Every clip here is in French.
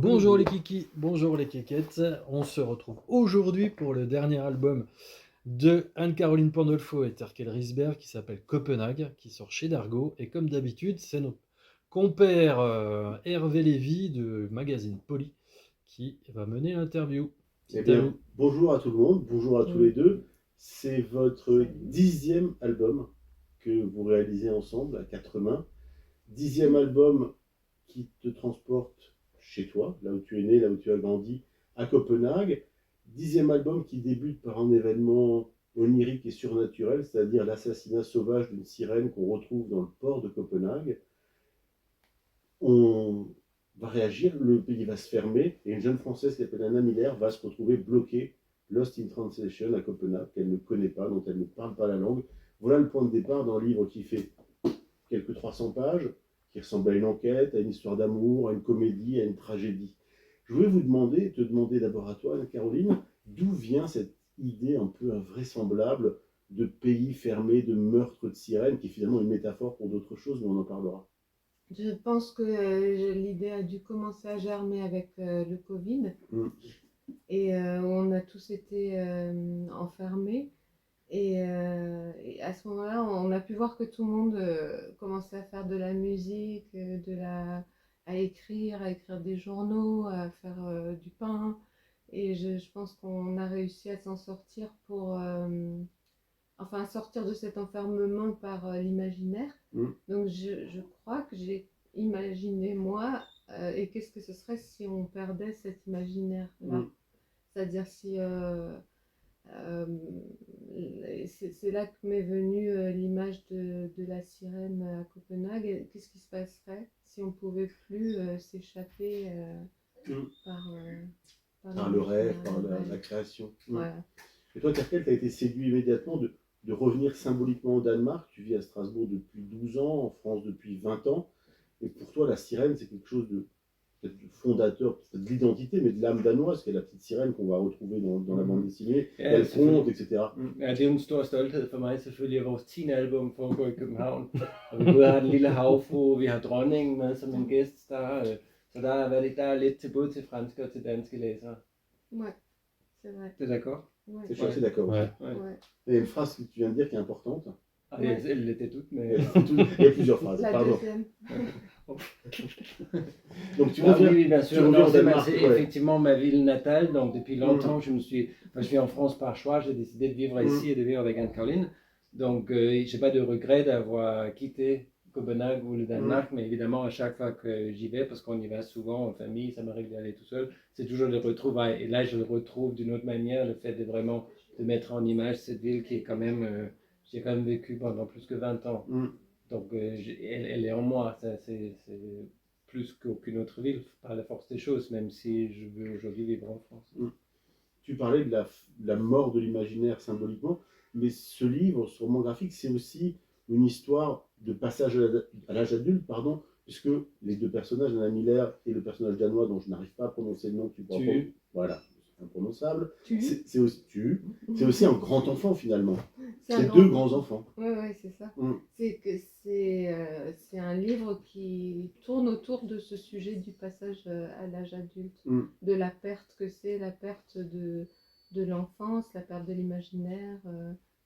Bonjour les kikis, bonjour les kékettes. On se retrouve aujourd'hui pour le dernier album de Anne-Caroline Pandolfo et Terkel Risberg qui s'appelle Copenhague, qui sort chez Dargaud. Et comme d'habitude, c'est notre compère Hervé Lévy de magazine Poly qui va mener l'interview. Eh C'est à bien, vous. bonjour à tout le monde, bonjour à tous les deux. C'est votre 10e album que vous réalisez ensemble à quatre mains. 10e album qui te transporte chez toi, là où tu es né, là où tu as grandi, à Copenhague. 10e album qui débute par un événement onirique et surnaturel, c'est-à-dire l'assassinat sauvage d'une sirène qu'on retrouve dans le port de Copenhague. On va réagir, le pays va se fermer, et une jeune Française qui s'appelle Anna Miller va se retrouver bloquée, lost in translation à Copenhague, qu'elle ne connaît pas, dont elle ne parle pas la langue. Voilà le point de départ d'un livre qui fait quelques 300 pages, qui ressemble à une enquête, à une histoire d'amour, à une comédie, à une tragédie. Je voulais te demander d'abord à toi, Caroline, d'où vient cette idée un peu invraisemblable de pays fermé, de meurtre de sirènes, qui est finalement une métaphore pour d'autres choses, mais on en parlera. Je pense que l'idée a dû commencer à germer avec le Covid et on a tous été enfermés et à ce moment-là on a pu voir que tout le monde commençait à faire de la musique, à écrire des journaux, à faire du pain et je pense qu'on a réussi à s'en sortir enfin sortir de cet enfermement par l'imaginaire. Donc je crois que j'ai imaginé moi, et qu'est-ce que ce serait si on perdait cet imaginaire-là. C'est-à-dire si... c'est là que m'est venue l'image de la sirène à Copenhague. Qu'est-ce qui se passerait si on ne pouvait plus s'échapper par le rêve, par la création. Voilà. Et toi, Terkel, tu as été séduit immédiatement de revenir symboliquement au Danemark. Tu vis à Strasbourg depuis 12 ans, en France depuis 20 ans. Et pour toi, la sirène, c'est quelque chose de fondateur, peut-être de l'identité, mais de l'âme danoise, qui est la petite sirène qu'on va retrouver dans la bande dessinée. Ja, elle compte, etc. Ja, det er jo en stor stolthed for mig selvfølgelig, at vores 10. album foregår i København. Og vi både har den lille havfrue, vi har dronningen med som en gæststar. Så der er lidt til både til franske og til danske læsere. Ouais, c'est vrai. T'es d'accord? Ouais. Je suis assez d'accord. Ouais. Ouais. Il y a une phrase que tu viens de dire qui est importante. Ah, elle l'était toute, mais... Il y a plusieurs phrases, La pardon. deuxième. Donc tu Ah reviens, oui, bien sûr. tu reviens Non, au Danemark. c'est effectivement ma ville natale. Donc depuis longtemps, je suis en France par choix. J'ai décidé de vivre ici et de vivre avec Anne-Caroline. Donc j'ai pas de regret d'avoir quitté Copenhague ou le Danemark, mais évidemment à chaque fois que j'y vais, parce qu'on y va souvent en famille, ça m'arrive d'y aller tout seul, c'est toujours des retrouvailles. Et là, je le retrouve d'une autre manière, le fait de vraiment de mettre en image cette ville qui est quand même, j'ai quand même vécu pendant plus que 20 ans. Donc elle est en moi, c'est plus qu'aucune autre ville, par la force des choses, même si je veux aujourd'hui vivre en France. Tu parlais de la mort de l'imaginaire symboliquement, mais ce livre, ce roman graphique, c'est aussi une histoire de passage à l'âge adulte, pardon, puisque les deux personnages, Anna Miller et le personnage danois, dont je n'arrive pas à prononcer le nom, tu pourras pas. Voilà, c'est imprononçable. C'est aussi un grand enfant finalement. C'est deux grands enfants. Oui, c'est ça. C'est un livre qui tourne autour de ce sujet du passage à l'âge adulte, de la perte que c'est, la perte de l'enfance, la perte de l'imaginaire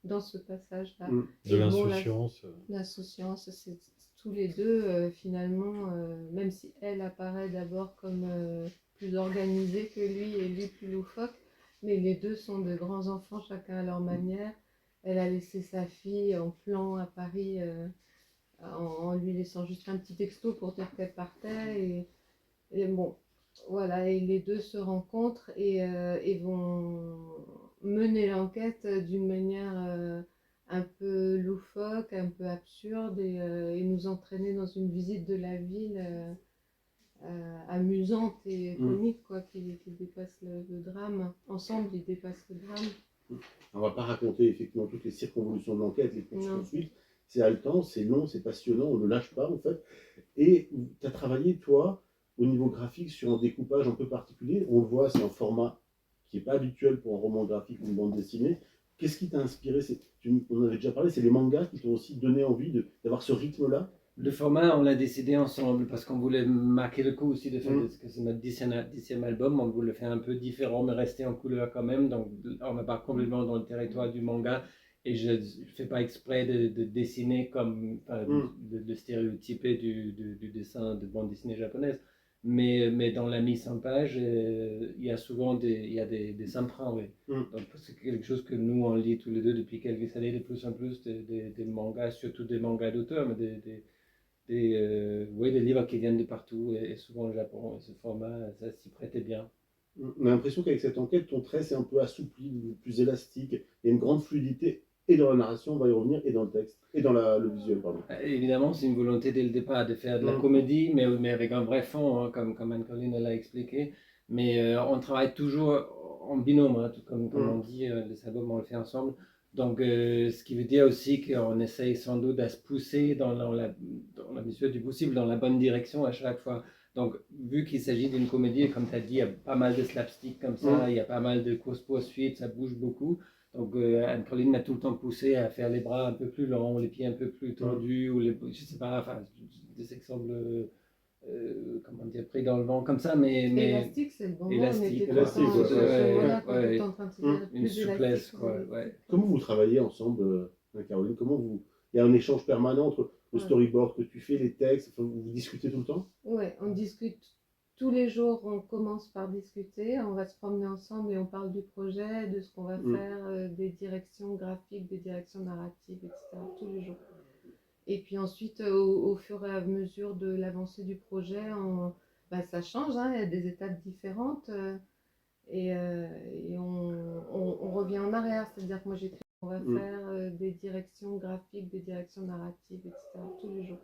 dans ce passage-là. De l'insouciance. L'insouciance, c'est tous les deux finalement, même si elle apparaît d'abord comme plus organisée que lui et lui plus loufoque, mais les deux sont de grands enfants, chacun à leur manière. Elle a laissé sa fille en plan à Paris en lui laissant juste un petit texto pour dire qu'elle partait. Et bon, voilà, et les deux se rencontrent et vont mener l'enquête d'une manière un peu loufoque, un peu absurde et nous entraîner dans une visite de la ville amusante et comique, quoi, qui dépasse le drame. Ensemble, ils dépassent le drame. On ne va pas raconter effectivement toutes les circonvolutions de l'enquête, les poursuites. C'est haletant, c'est long, c'est passionnant, on ne lâche pas en fait. Et tu as travaillé, toi, au niveau graphique, sur un découpage un peu particulier. On le voit, c'est un format qui n'est pas habituel pour un roman graphique ou une bande dessinée. Qu'est-ce qui t'a inspiré? On en avait déjà parlé, c'est les mangas qui t'ont aussi donné envie d'avoir ce rythme-là, Le format, on l'a décidé ensemble parce qu'on voulait marquer le coup aussi de faire que c'est notre 10e album. On voulait faire un peu différent, mais rester en couleur quand même. Donc, on va pas complètement dans le territoire du manga. Et je ne fais pas exprès de dessiner comme, de stéréotyper du dessin de bande dessinée japonaise. Mais dans la mise en page, il y a souvent des emprunts. Oui. Donc, c'est quelque chose que nous, on lit tous les deux depuis quelques années, de plus en plus, des mangas, surtout des mangas d'auteur, mais des livres qui viennent de partout, et souvent au Japon. Et ce format, ça s'y prêtait bien. On a l'impression qu'avec cette enquête, ton trait s'est un peu assoupli, plus élastique. Il y a une grande fluidité, et dans la narration, on va y revenir, et dans le texte, et dans le visuel, pardon. Évidemment, c'est une volonté dès le départ de faire de la comédie, mais avec un vrai fond, hein, comme Anne-Caroline l'a expliqué. Mais on travaille toujours en binôme, hein, tout comme on dit, les albums, on le fait ensemble. Donc, ce qui veut dire aussi qu'on essaye sans doute à se pousser dans la mesure du possible, dans la bonne direction à chaque fois. Donc, vu qu'il s'agit d'une comédie, comme tu as dit, il y a pas mal de slapstick comme ça, il y a pas mal de course-poursuite, ça bouge beaucoup. Donc, Anne-Caroline m'a tout le temps poussé à faire les bras un peu plus longs, les pieds un peu plus tendus, ou je sais pas, enfin, des exemples, comment dire, pris dans le vent, comme ça, mais élastique, c'est le bon mot. Élastique, on était tout le temps en train de se dire une plus souplesse, élastique, quoi, ouais. Comment vous travaillez ensemble, Caroline? Il y a un échange permanent entre le storyboard que tu fais, les textes, vous discutez tout le temps? Oui, on discute tous les jours, on commence par discuter, on va se promener ensemble et on parle du projet, de ce qu'on va faire, des directions graphiques, des directions narratives, etc. tous les jours. Et puis ensuite, au fur et à mesure de l'avancée du projet, ça change, hein, il y a des étapes différentes et on revient en arrière, c'est-à-dire que moi j'écris, on va faire des directions graphiques, des directions narratives, etc. tous les jours.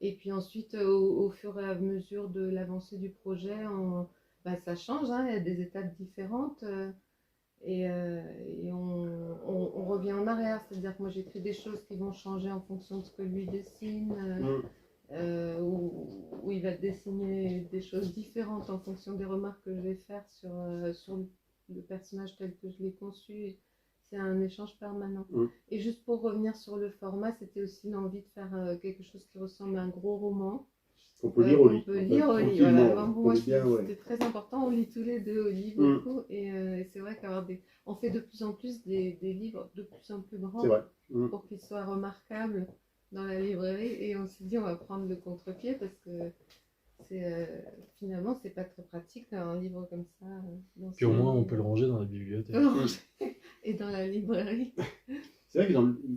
Et puis ensuite, au fur et à mesure de l'avancée du projet, ça change, hein, il y a des étapes différentes et on revient en arrière. C'est-à-dire que moi j'écris des choses qui vont changer en fonction de ce que lui dessine, où il va dessiner des choses différentes en fonction des remarques que je vais faire sur le personnage tel que je l'ai conçu. C'est un échange permanent. Et juste pour revenir sur le format, c'était aussi l'envie de faire quelque chose qui ressemble à un gros roman. On peut lire au lit. On peut lire au lit, voilà. Moi, c'était très important, on lit tous les deux au lit beaucoup. Et c'est vrai on fait de plus en plus des livres de plus en plus grands pour qu'ils soient remarquables dans la librairie. Et on s'est dit, on va prendre le contre-pied parce que finalement, c'est pas très pratique d'avoir un livre comme ça. Puis au moins, on peut le ranger dans la bibliothèque. Et dans la librairie. C'est vrai qu'il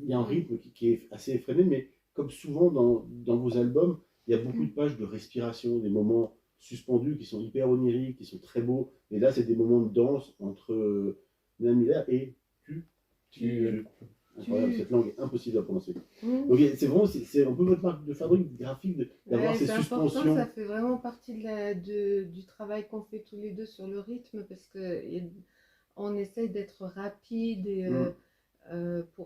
y a un rythme qui est assez effréné, mais comme souvent dans vos albums, il y a beaucoup de pages de respiration, des moments suspendus qui sont hyper oniriques, qui sont très beaux. Et là, c'est des moments de danse entre Nana Miller et tu. Incroyable, cette langue est impossible à prononcer. Donc c'est un peu votre marque de fabrique graphique d'avoir ces suspensions. Important, ça fait vraiment partie du travail qu'on fait tous les deux sur le rythme parce qu'on essaye d'être rapide et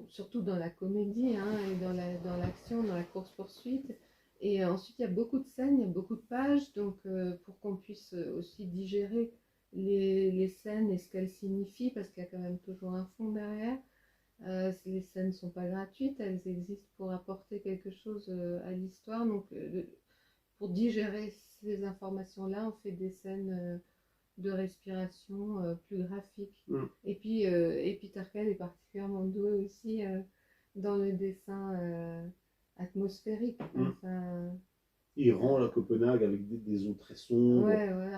surtout dans la comédie et dans l'action, dans la course-poursuite. Et ensuite, il y a beaucoup de scènes, il y a beaucoup de pages, donc pour qu'on puisse aussi digérer les scènes et ce qu'elles signifient, parce qu'il y a quand même toujours un fond derrière. Les scènes ne sont pas gratuites, elles existent pour apporter quelque chose à l'histoire. Donc, pour digérer ces informations-là, on fait des scènes de respiration plus graphiques. Et puis, Peter Kell est particulièrement doué aussi dans le dessin atmosphérique. Il rend la Copenhague avec des eaux très sombres,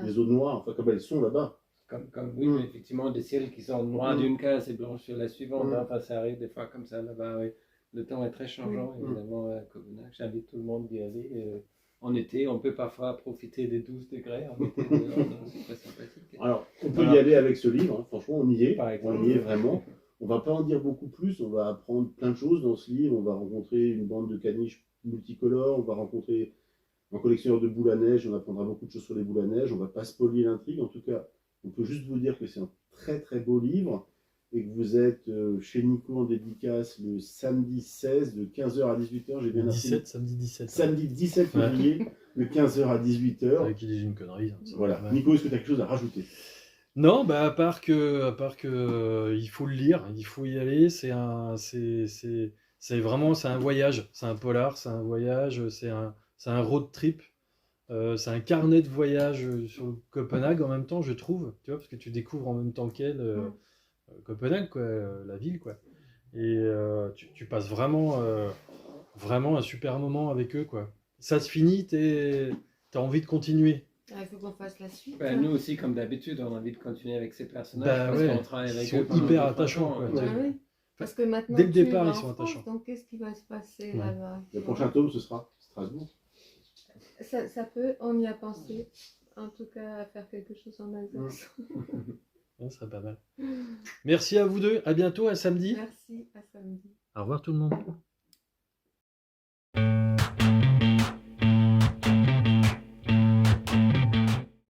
des eaux noires, enfin comme elles sont là-bas. Oui, mais effectivement, des ciels qui sont noirs d'une case et blancs sur la suivante. Enfin, ça arrive des fois comme ça là-bas. Oui. Le temps est très changeant, évidemment, à Copenhague. J'invite tout le monde d'y aller. En été, on peut parfois profiter des 12 degrés. En été, c'est très sympathique. Alors, on peut y aller avec ce livre. Franchement, on y est. On y est vraiment. On va pas en dire beaucoup plus. On va apprendre plein de choses dans ce livre. On va rencontrer une bande de caniches multicolores. On va rencontrer un collectionneur de boules à neige. On apprendra beaucoup de choses sur les boules à neige. On va pas spoiler l'intrigue. En tout cas, on peut juste vous dire que c'est un très très beau livre et que vous êtes chez Nico en dédicace le samedi 16 de 15h à 18h. J'ai bien appris. Samedi 17. Samedi 17 février de 15h à 18h. Avec qui dit une connerie. Voilà. Nico, est-ce que tu as quelque chose à rajouter? Non, à part que il faut le lire, il faut y aller. C'est vraiment, c'est un voyage, c'est un polar, c'est un voyage, c'est un road trip. C'est un carnet de voyage sur Copenhague en même temps, je trouve, tu vois, parce que tu découvres en même temps qu'elle Copenhague, quoi, la ville, quoi. Et tu passes vraiment un super moment avec eux, quoi. Ça se finit, t'as envie de continuer. Il faut qu'on fasse la suite. Ben, nous aussi, comme d'habitude, on a envie de continuer avec ces personnages Bah parce ouais, qu'on travaille ils avec sont eux pendant hyper 2-3 attachants, ans, quoi, hein. tu sais. Bah oui. Parce que maintenant, Dès le tu départ, vas ils sont en France, attachants. donc qu'est-ce qui va se passer Ouais. là-bas? Le prochain tome, ce sera Strasbourg. Ça peut, on y a pensé. En tout cas, à faire quelque chose en Alsace. Ouais, ça serait pas mal. Merci à vous deux, à bientôt, à samedi. Merci, à samedi. Au revoir tout le monde.